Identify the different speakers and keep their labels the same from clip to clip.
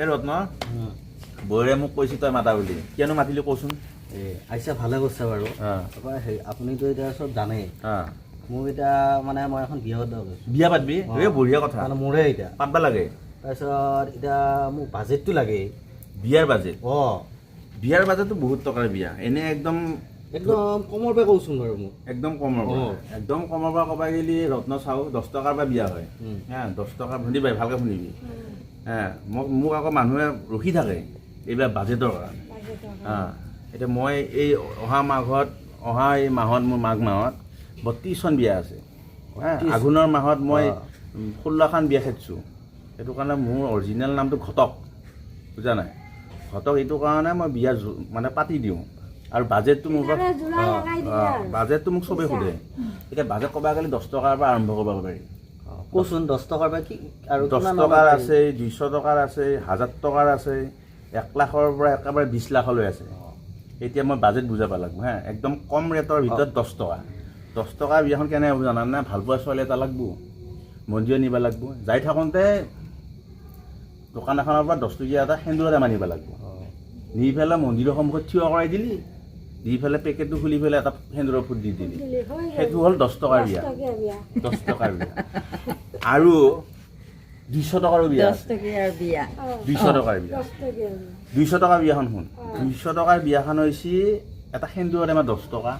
Speaker 1: এই ৰত্ন বৌৰে মোক কৈছে তই মাতা বুলি কিয়নো মাতিলি কচোন
Speaker 2: আইছা ভালে কৰিছে বাৰু তাৰপৰা আপুনিতো এতিয়া চব জানেই মোক এতিয়া মানে মই এখন বিয়া পাতিব গৈছোঁ
Speaker 1: বিয়া পাতবি এই বঢ়িয়া কথা
Speaker 2: মানে মোৰে এতিয়া
Speaker 1: পাতবা লাগে
Speaker 2: তাৰপিছত এতিয়া মোক বাজেটটো লাগে
Speaker 1: বিয়াৰ বাজেট বিয়াৰ বাজেটটো বহুত টকাৰ বিয়া এনে একদম
Speaker 2: কমৰ পৰা কৈছোন বাৰু মোক
Speaker 1: একদম কমৰ পৰা ক'বা গেলি ৰত্ন চাও 10 টকাৰ পৰা বিয়া হয় হা 10 টকা শুনিবি ভালকৈ শুনিবি মোক আকৌ মানুহে ৰখি থাকে এইবিলাক বাজেটৰ কাৰণে এতিয়া মই এই অহা এই মাহত মোৰ মাঘ মাহত 32খন বিয়া আছে আঘোণৰ মাহত মই 16খন বিয়া খেদিছোঁ সেইটো কাৰণে মোৰ অৰিজিনেল নামটো ঘটক বুজা নাই ঘটক এইটো কাৰণে মই বিয়া মানে পাতি দিওঁ আৰু বাজেটটো মোক চবেই সোধে এতিয়া বাজেট ক'বা গ'লে 10 টকাৰ পৰা আৰম্ভ কৰিব পাৰি
Speaker 2: কচোন 10 টকাৰ পৰা কি আৰু
Speaker 1: 10 টকাৰ আছে 200 টকাৰ আছে 1000 টকাৰ আছে 1 লাখৰ পৰা একেবাৰে 20 লাখলৈ আছে এতিয়া মই বাজেট বুজাব লাগিব হা একদম কম ৰেটৰ ভিতৰত 10 টকা বিয়াখন কেনে হ'ব জানা না ভালপোৱা ছোৱালী এটা লাগব মন্দিৰ নিব লাগিব যাই থাকোঁতে দোকান এখনৰ পৰা 10 টকীয়া এটা সেন্দুৰ এটা মানিব লাগিব নি পেলাই মন্দিৰৰ সন্মুখত থিয় কৰাই দিলি দি পেলাই পেকেটটো খুলি পেলাই এটা সেন্দুৰৰ ফুট দি দিলি সেইটো হ'ল 10 টকাৰ বিয়া 10 টকাৰ বিয়া আৰু 200 টকাৰ বিয়া 200 টকাৰ বিয়া 200 টকাৰ বিয়াখন শুন 200 টকাৰ বিয়াখন হৈছে এটা সেন্দুৰত আমাৰ 10 টকা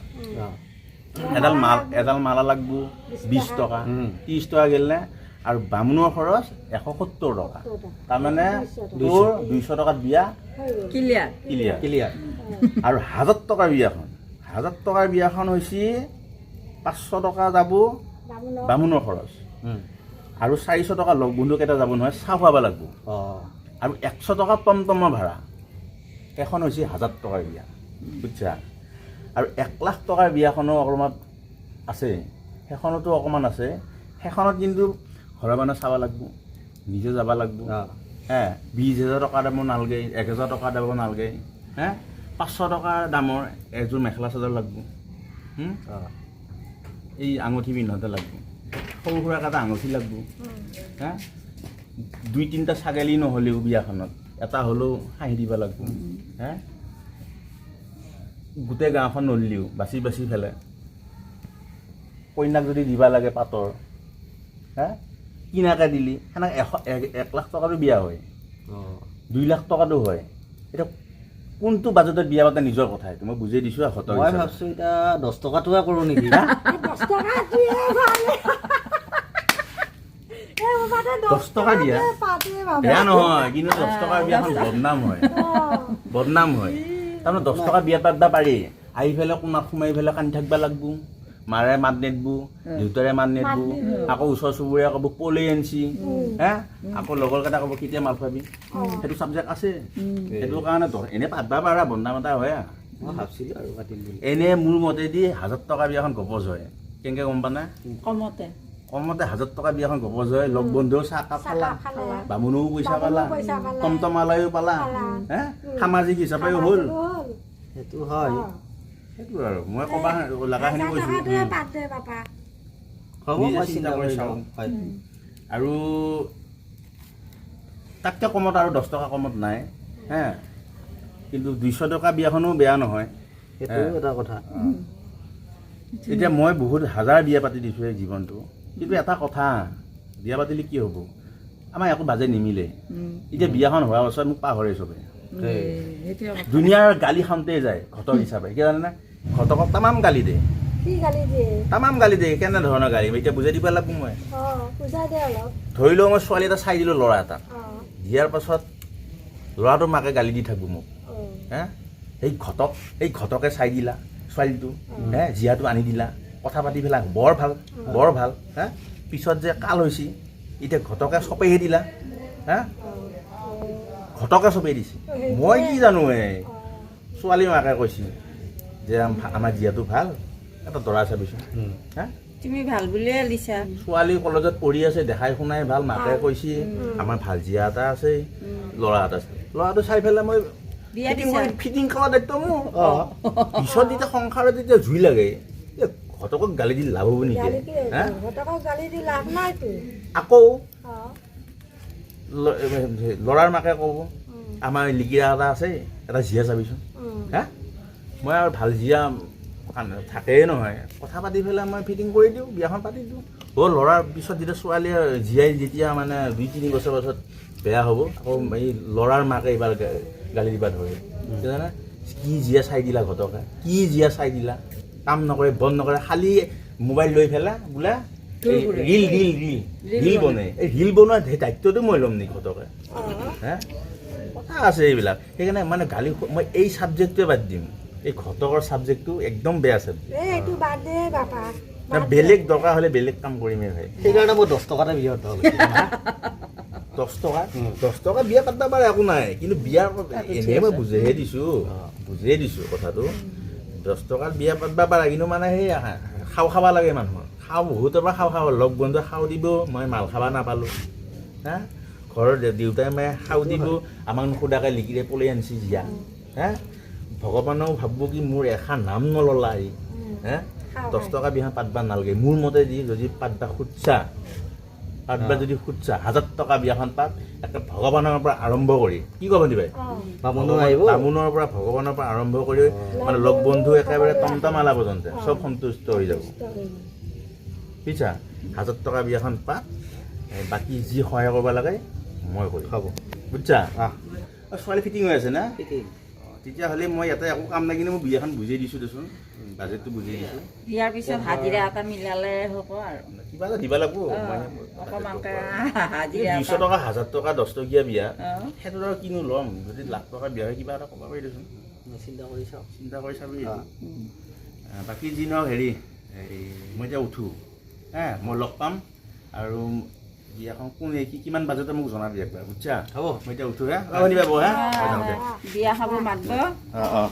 Speaker 1: এডাল মালা লাগব 20 টকা 30 টকা গেলনে আৰু বামুণৰ খৰচ 170 টকা তাৰমানে তোৰ 200 টকাত বিয়া ক্লিয়াৰ আৰু 1000 টকাৰ বিয়াখন হৈছে 500 টকা যাব বামুণৰ খৰচ আৰু 400 টকা লগ বন্ধুকেইটা যাব নহয় চাহ খুৱাব লাগিব আৰু 100 টকা টমটমৰ ভাড়া এখন হৈছে 1000 টকাৰ বিয়া বুজিছা আৰু 1 লাখ টকাৰ বিয়াখনো অকণমান আছে সেইখনতো অকণমান আছে সেইখনত কিন্তু ঘৰৰ মানুহ চাব লাগিব নিজে যাব লাগিব 20,000 টকা দামৰ নালগে 1,000 টকা দামৰ নালগে 500 টকা দামৰ এযোৰ মেখেলা চাদৰ লাগিব এই আঙুঠি পিন্ধোতে লাগিব সৰু সুৰাকৈ এটা আঙুঠি লাগিব 2-3টা ছাগলী নহ'লেও বিয়াখনত এটা হ'লেও হাঁহি দিব লাগিব গোটেই গাঁওখন নলিও বাচি ফেলে কইনাক যদি দিবা লাগে পাতৰ কিনাকে দিলি সেনেকৈ 1 লাখ টকাৰো বিয়া হয় 2 লাখ টকাটো হয় এতিয়া কোনটো বাজেটত বিয়া পাতে নিজৰ কথা এইটো মই বুজাই দিছোঁ
Speaker 2: মই ভাবছোঁ এতিয়া 10 টকাটোৱে কৰোঁ নেকি
Speaker 1: 10 টকা বিয়া বেয়া নহয় কিন্তু 10 টকাৰ বিয়াখন বদনাম হয় তাৰমানে 10 টকা বিয়া পাতিব পাৰি আহি পেলাই কোণাত সোমাই পেলাই কান্দি থাকিব লাগিব মাৰে মাত নেদব দেউতাৰে মাত নেদব আকৌ ওচৰ চুবুৰীয়া ক'ব পলেই আনছি আকৌ লগৰকেইটা ক'ব কেতিয়া মাল খুৱাবি সেইটো চাবজেক্ট আছে সেইটো কাৰণে এনে পাতিব পাৰা বদনাম এটা হয়
Speaker 2: মই ভাবছিলোঁ আৰু পাতিম বুলি
Speaker 1: এনে মোৰ মতেদি 1000 টকা বিয়াখন গপজ হয় কেনেকৈ গম পানা কমতে 1000 টকা বিয়াখন গপজ হয় লগ বন্ধুও চাহ কাপ খালা বামুণেও পইচা পালা টমটমালাইও পালা সামাজিক হিচাপেও হ'ল
Speaker 2: সেইটো হয়
Speaker 1: সেইটো আৰু মই ক'বা লগাখিনি কৈছোঁ আৰু তাতকৈ কমত আৰু 10 টকা কমত নাই কিন্তু 200 টকা বিয়াখনো বেয়া নহয়
Speaker 2: সেইটো এটা কথা
Speaker 1: এতিয়া মই বহুত হাজাৰ বিয়া পাতি দিছোঁ এই জীৱনটো কিন্তু এটা কথা বিয়া পাতিলে কি হ'ব আমাৰ একো বাজেট নিমিলে এতিয়া বিয়াখন হোৱাৰ পাছত মোক পাহৰে চবে দুনিয়াৰ গালি খাওঁতে যায় ঘটক হিচাপে কি জানে ঘটকক তামাম গালি দিয়ে কেনে ধৰণৰ গালি এতিয়া বুজাই দিব লাগিব মই ধৰি লওঁ মই ছোৱালী এটা চাই দিলোঁ ল'ৰা এটা দিয়াৰ পাছত ল'ৰাটোৰ মাকে গালি দি থাকোঁ মোক সেই ঘটকে চাই দিলা ছোৱালীটো জীয়াটো আনি দিলা কথা পাতি পেলাই বৰ ভাল পিছত যে কাল হৈছে এতিয়া ঘটকে চপেহে দিলা ঘটকে চপেই দিছে মই কি জানো ছোৱালী মাকে কৈছে যে আমাৰ জীয়াটো ভাল এটা দৰা চাবিচোন
Speaker 3: তুমি ভাল বুলিয়ে লিছা
Speaker 1: ছোৱালী কলেজত পঢ়ি আছে দেখাই শুনাই ভাল মাকে কৈছে আমাৰ ভাল জীয়া এটা আছে ল'ৰা এটা আছে ল'ৰাটো চাই পেলাই মই ফিটিং কৰা দায়িত্ব মোৰ পিছত যেতিয়া সংসাৰত যেতিয়া জুই লাগে ঘটকক গালি দি লাভ হ'ব নেকি আকৌ ল'ৰাৰ মাকে ক'ব আমাৰ লিগিৰা এটা আছে এটা জীয়া চাবিচোন হা মই আৰু ভাল জীয়া থাকেই নহয় কথা পাতি পেলাই মই ফিটিং কৰি দিওঁ বিয়াখন পাতি দিওঁ ল'ৰাৰ পিছত যেতিয়া ছোৱালীয়ে জীয়াই যেতিয়া মানে 2-3 বছৰ পাছত বেয়া হ'ব আকৌ এই ল'ৰাৰ মাকে এইবাৰ গালি দিবা ধৰে জানা কি জীয়া চাই দিলা ঘটকে কি জীয়া চাই দিলা কাম নকৰে বন্ধ নকৰে খালি মোবাইল লৈ পেলাই বোলে ৰীল বনাই এই ৰীল বনোৱা দায়িত্বটো মই ল'ম নেকি ঘটকে হা কথা আছে এইবিলাক সেইকাৰণে মানে গালি মই এই ছাবজেক্টটোৱে বাদ দিম এই ঘটকৰ ছাবজেক্টটো একদম বেয়া ছাবজেক্ট বেলেগ দৰকাৰ হ'লে বেলেগ কাম কৰিমেই ভাই
Speaker 2: সেইকাৰণে মই 10 টকাতে বিয়া পাতা
Speaker 1: 10 টকা বিয়া পাতিব পাৰে একো নাই কিন্তু বিয়াৰ এনেই মই বুজাইহে দিছোঁ কথাটো 10 টকাত বিয়া পাতিব পাৰে কিন্তু মানে সেই খাব লাগে মানুহৰ বহুতৰ পৰা খাব লগ বন্ধুৱে খাও দিব মই মাল খাব নাপালোঁ হা ঘৰৰ দেউতাই মানে খাও দিব আমাক নোসোধাকৈ লিগিৰে পলাই আনিছে জীয়া হা ভগৱানেও ভাবিব কি মোৰ এষাৰ নাম নললা এই হা 10 টকা বিয়া পাতিব নালাগে মোৰ মতে যদি পাতিবা খুজছা 1000 টকা বিয়াখন পাত একে ভগৱানৰ পৰা আৰম্ভ কৰি কি ক'ব দিবাই বামুণৰ পৰা ভগৱানৰ পৰা আৰম্ভ কৰি মানে লগ বন্ধু একেবাৰে টমটমালা পৰ্যন্ত চব সন্তুষ্ট হৈ যাব বুজিছা 1000 টকা বিয়াখন পাত বাকী যি সহায় কৰিব লাগে মই কৰিম
Speaker 2: হ'ব
Speaker 1: বুজিছা ছোৱালী ফিটিং হৈ আছে না তেতিয়াহ'লে মই ইয়াতে একো কাম নাই কিন্তু মই বিয়াখন বুজাই দিছোঁ দেচোন বাজেটটো বুজাই দিছোঁ
Speaker 3: বিয়াৰ পিছত হাজিৰা এটা মিলালে হ'ব আৰু
Speaker 1: কিবা এটা দিব লাগিব
Speaker 3: অকণমানকৈ হাজিৰা
Speaker 1: 200 টকা 1000 টকা 10 টকীয়া বিয়া সেইটো আৰু কিনো ল'ম যদি লাখ টকা বিয়া হয় কিবা এটা ক'ব পাৰি দেচোন চিন্তা কৰি চাবি বাকী যি নহওক হেৰি মই এতিয়া উঠোঁ মই লগ পাম আৰু বিয়াখন কোনে কিমান বাজেটত মোক জনাবি একবাৰ বুজিছা হ'ব মই এতিয়া উঠোঁ শুনিবা হা
Speaker 3: বিয়া খাব মাতিব
Speaker 1: অঁ